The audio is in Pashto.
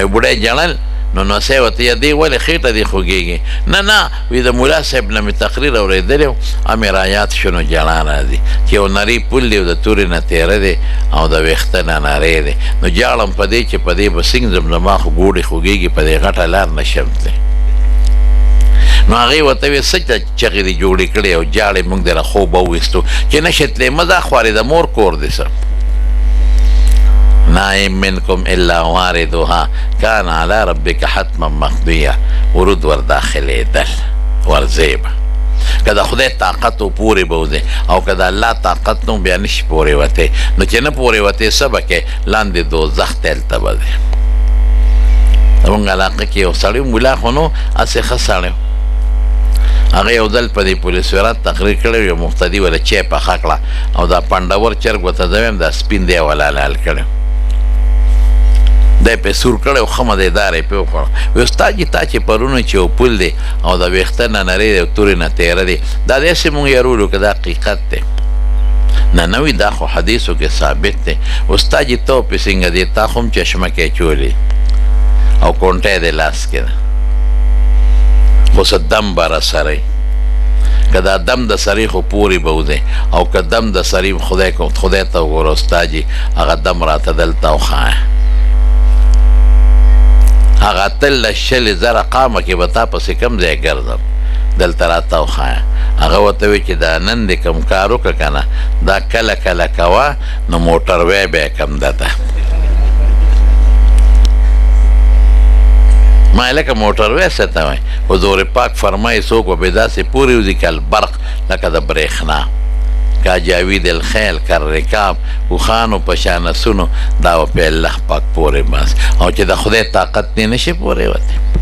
یو بوډۍ جړل نو نوسی ورته یادې ولې خېټه دې خوږېږي نه وی د ملا صاحب نه مې تقریر اورېدلی و مې رایاد شو نو جړا راځي چې یو نري پل دی او د تورې نه تېره دی او د ویښته نه نری دی نو جاړم په دې چې په دې به څنګه زما خو ګوډې خوږېږي په دې غټه لار نشم تللی نو هغې ورته ویې څه چغې دې جوړې کړې او جاړې موږ دې له خوبه وویستو چې نشې تللی مه ځه خوارې د مور کور دی څه نائم منکم الا واردها کان علی ربک حتما مقضیه ورود ور داخلېدل ورځې به که د خدای طاقت و پورې به وځې او که د الله طاقت نو بیا نشي پورې وتی نو چې نه پورې وتی څه به کوې لاندې دوزخ ته هلته به ځې زموږ علاقه کې یو سړی ملا خو نو هسې ښه سړی هغه یو ځل په دې پولیس ورات تقریر کړی یو مفتدي وله چای پخه کړه او دا پنډور چرګ ورته زه ویم دا سپین دی ولالال کړی دی پې سور کړی او ښه مزېدار یې پې وخوړه وی استاد جي تا چې پرونه چې یو پل دی او د ویښته نه نری دی او تورې نه تېره دی دا داسې مونږ یارولو که دا حقیقت دی نه وي دا خو حدیثو کې ثابت دی استاد جي ته پې څنګه دی تا خو هم چشمه کې اچولې او کونټی دی لاس کې ده خو څه دم به رسری که دا دم د سړي خو پورې به وځې او که دم د سړي خدای ته وګوره استاد جي هغه دم راته دلته وښایه هغه اتلس شلې زره قامه کې به تا پسې کوم ځای ګرځم دلته راته وښایه هغه ورته وایي چې دا نن دې کوم کار وکړه که نه دا کله کله کوه نو موټروی به یې کم دته ما یې لکه موټروی څه ته وایي حضور پاک فرمایي څوک به بې داسې پورې وځي که البرق لکه د برېښنا کا جاوید الخیل کر رکاب اوښانو په شانسونو دا به پې الله پاک پورې بس او چې د خدای طاقت نه نشي پورې وتی